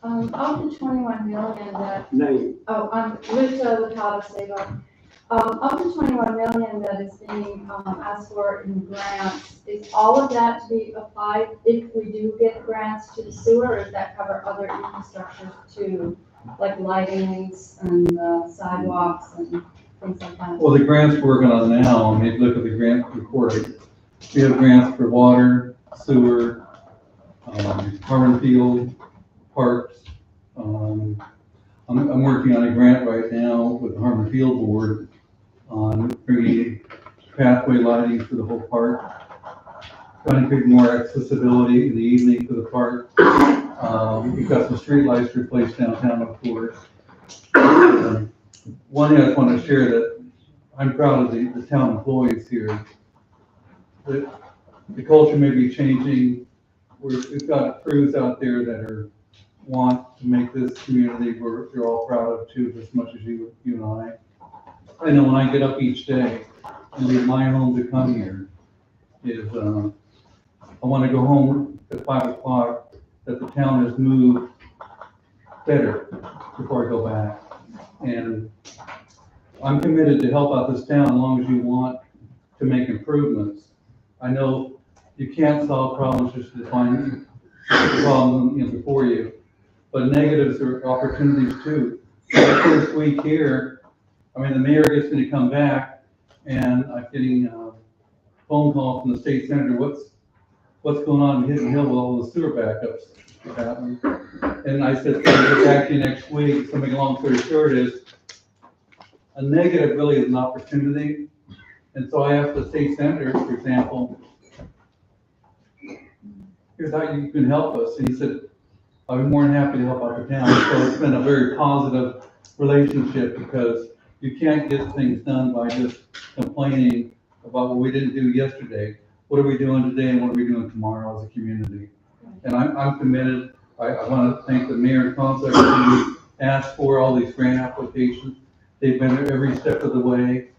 Of the 21 million that, Name. I'm Rita with How to Save Up. Of the 21 million that is being asked for in grants, is all of that to be applied if we do get grants to the sewer, or does that cover other infrastructure too, like lightings and sidewalks and things like that? Well, the grants we're working on now, I mean, look at the grant report. We have grants for water, sewer, Harmon Field, parks. I'm working on a grant right now with the Harmon Field Board on bringing pathway lighting for the whole park, trying to get more accessibility in the evening for the park. We've got some street lights replaced downtown, of course. One thing I just want to share that I'm proud of the town employees here. The culture may be changing. We've got crews out there that want to make this community where you're all proud of too, as much as you and I. I know when I get up each day and leave my home to come here, I want to go home at 5 o'clock, that the town has moved better before I go back. And I'm committed to help out this town as long as you want to make improvements. I know you can't solve problems just to find the problem before you, but negatives are opportunities too. The first week here, I mean, the mayor gets me to come back, and I'm getting a phone call from the state senator, what's going on in Hidden Hill with all the sewer backups? And I said, I'll get back to you next week. So make a long story short is, a negative really is an opportunity. And so I asked the state senator, for example, here's how you can help us. And he said, I'd be more than happy to help out the town. So it's been a very positive relationship, because you can't get things done by just complaining about what we didn't do yesterday. What are we doing today, and what are we doing tomorrow as a community? And I'm committed. I want to thank the mayor and council who asked for all these grant applications. They've been there every step of the way,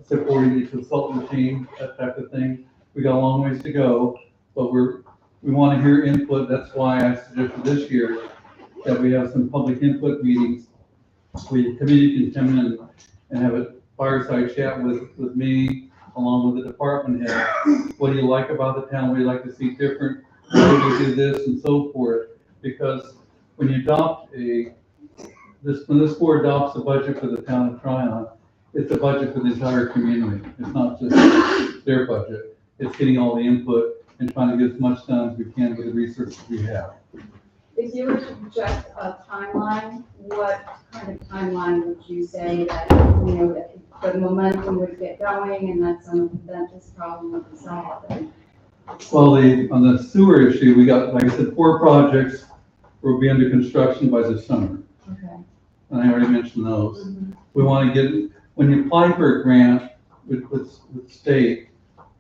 supporting the consultant team, that type of thing. We got a long ways to go, but we want to hear input. That's why I suggested this year that we have some public input meetings where the committee can come in and have a fireside chat with me, along with the department head. What do you like about the town? What do you like to see different? Why do we do this, and so forth? Because when you adopt when this board adopts a budget for the town of Tryon, it's a budget for the entire community. It's not just their budget. It's getting all the input and trying to get as much done as we can with the resources we have. If you were to project a timeline, what kind of timeline would you say that, that the momentum would get going and that this problem would be solved? Well, on the sewer issue, we got, like I said, 4 projects will be under construction by this summer. Okay. And I already mentioned those. We want to get, when you apply for a grant, with state,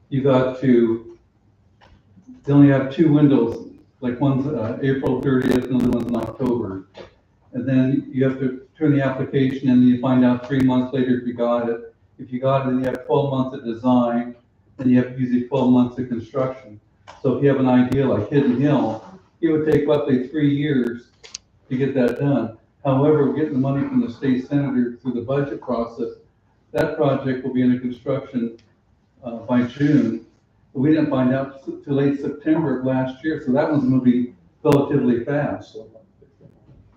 you got to, they only have two windows, like one's April 30th, and the other one's in October. And then you have to turn the application in, and you find out 3 months later if you got it. If you got it, then you have 12 months of design, and you have usually 12 months of construction. So if you have an idea like Hidden Hill, it would take roughly 3 years to get that done. However, we're getting the money from the state senator through the budget process. That project will be under construction by June. But we didn't find out till late September of last year, so that one's moving relatively fast.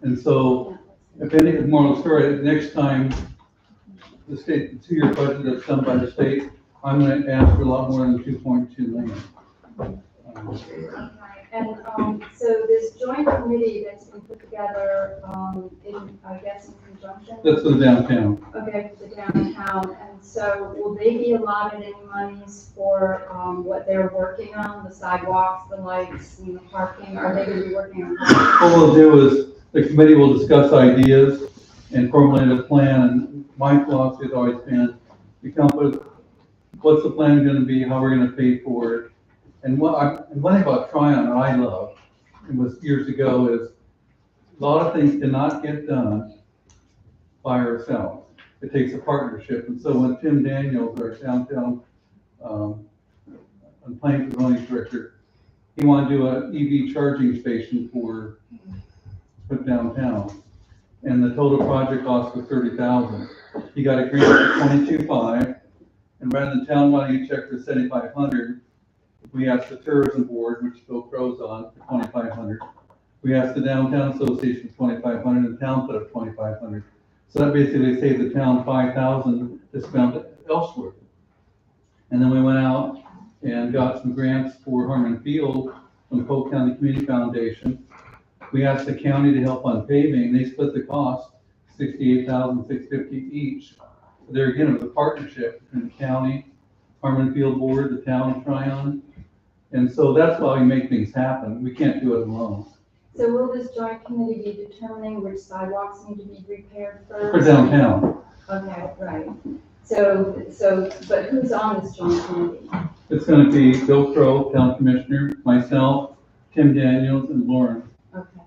And so, if any moral of the story, next time the state, the 2-year budget that's done by the state, I'm gonna ask for a lot more than 2.2 million. And, so this joint committee that's been put together, I guess in conjunction? That's for the downtown. Okay, for the downtown, and so will they be allotted any monies for, what they're working on, the sidewalks, the lights, and the parking, are they gonna be working on? What we'll do is, the committee will discuss ideas and formulate a plan, and my philosophy has always been, we come up with, what's the plan gonna be, how we're gonna pay for it. And one thing about Tryon that I love, it was years ago, is a lot of things cannot get done by ourselves. It takes a partnership. And so when Tim Daniels, our downtown planning zoning director, he wanted to do an EV charging station for downtown. And the total project cost was $30,000. He got a grant for $22,500, and rather than town money, he checked for $7,500. We asked the tourism board, which Bill Crow's on, for $2,500. We asked the downtown association for $2,500, and the town put up $2,500. So that basically saved the town $5,000 to spend elsewhere. And then we went out and got some grants for Harmon Field from Polk County Community Foundation. We asked the county to help on paving. They split the cost, $68,650 each. There again, it was a partnership between the county, Harmon Field Board, the town of Tryon. And so that's why we make things happen. We can't do it alone. So will this joint committee be determining which sidewalks need to be repaired first? For downtown. Okay, right. So, but who's on this joint committee? It's gonna be Bill Crow, town commissioner, myself, Tim Daniels, and Lauren. Okay.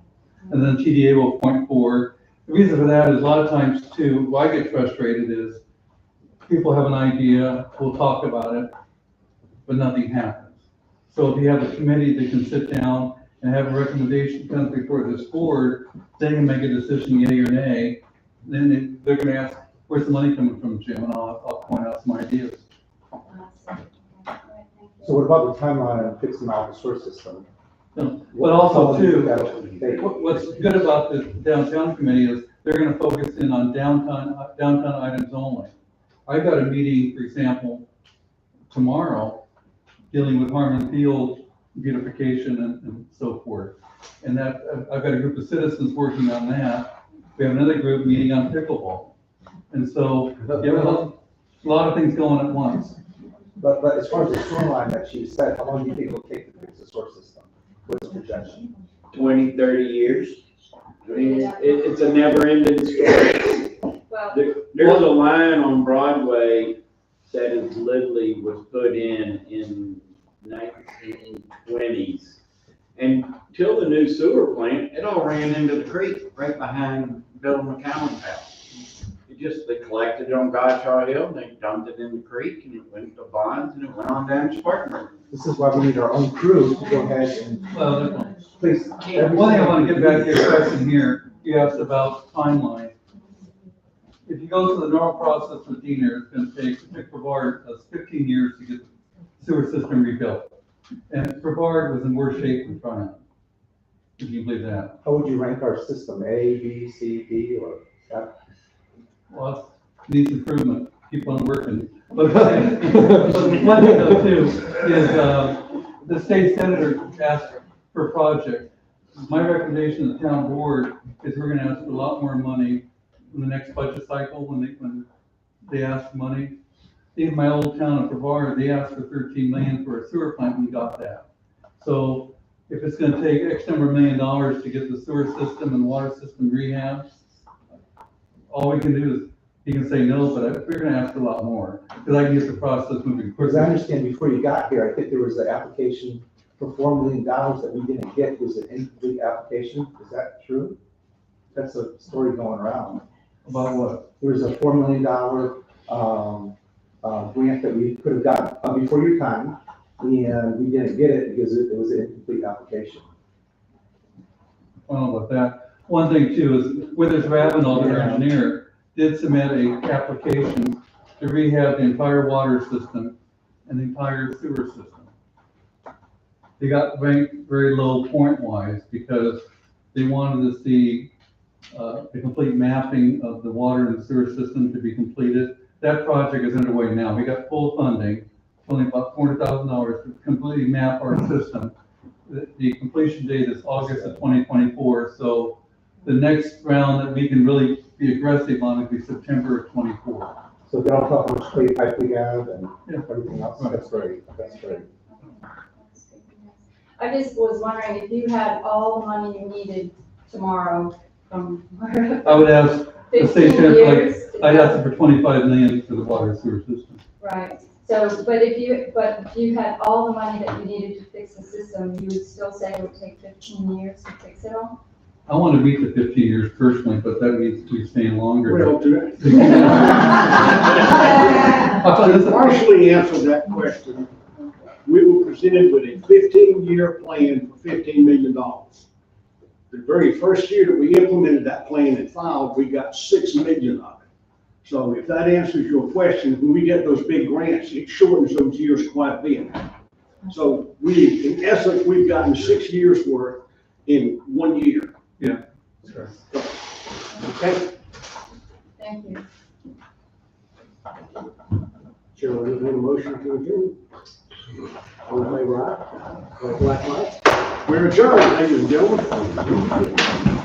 And then TDA will appoint 4. The reason for that is a lot of times too, why I get frustrated is people have an idea, we'll talk about it, but nothing happens. So if you have a committee that can sit down and have a recommendation come before this board, they can make a decision, yea or nay. Then they're gonna ask, where's the money coming from, Jim? And I'll point out some ideas. So what about the timeline on fixing our sewer system? But also too, what's good about the downtown committee is they're gonna focus in on downtown items only. I got a meeting, for example, tomorrow, dealing with Harmon Field beautification and so forth. And that, I've got a group of citizens working on that. We have another group meeting on pickleball. And so, you have a lot of things going at once. But as far as the sewer line that she said, how long do you think it'll take to fix the sewer system? What's the projection? 20, 30 years. I mean, it's a never-ending story. Well, There's a line on Broadway that is literally was put in 1920s. And till the new sewer plant, it all ran into the creek right behind Bill McCowan's house. They collected it on Godshaw Hill, and they dumped it in the creek, and it went to Bonds, and it went on down to Spartanburg. This is why we need our own crew to go ahead and, please. One thing I want to get back to your question here, you asked about timeline. If you go through the normal process with Diener, it's going to take Brevard 15 years to get the sewer system rebuilt. And Brevard was in worse shape than Tryon. If you believe that. How would you rank our system? A, B, C, D, or F? Well, it needs improvement. Keep on working. But one thing though too is the state senator asked for a project. My recommendation to the town board is we're going to ask for a lot more money in the next budget cycle when they ask for money. Even my old town of Brevard, they asked for 13 million for a sewer plant. We got that. So if it's going to take X number of $1 million to get the sewer system and water system rehab, all we can do is he can say no, but we're gonna ask a lot more, because I can get the process moving Because I quicker. understand before you got here, I think there was an application for $4 million that we didn't get. Was it an incomplete application? Is that true? That's a story going around. About what? There was a $4 million, grant that we could have gotten, before your time, and we didn't get it because it was an incomplete application. I don't know about that. One thing too is Withers Ravenel, their engineer, did submit a application to rehab the entire water system and the entire sewer system. They got ranked very low point-wise because they wanted to see the complete mapping of the water and sewer system to be completed. That project is underway now. We got full funding, only about $400,000 to completely map our system. The completion date is August of 2024, so the next round that we can really be aggressive on would be September of 24. So they don't tell how much clay pipe we have and everything else. That's great. That's great. I just was wondering if you had all the money you needed tomorrow from. I would ask the state 15 sheriff, years. I'd ask them for 25 million for the water and sewer system. Right, so, but if you had all the money that you needed to fix the system, you would still say it would take 15 years to fix it all? I want to meet the 15 years personally, but that means we staying longer. Well, to I'll tell you this, partially answer that question, we were presented with a 15-year plan for $15 million. The very first year that we implemented that plan and filed, we got 6 million of it. So if that answers your question, when we get those big grants, it shortens those years quite a bit. So we, in essence, we've gotten 6 years worth in 1 year. Yeah. Sure. Okay? Thank you. Chair, will entertain a motion to adjourn? All in favor, aye? Black light? We're adjourned, ladies and gentlemen.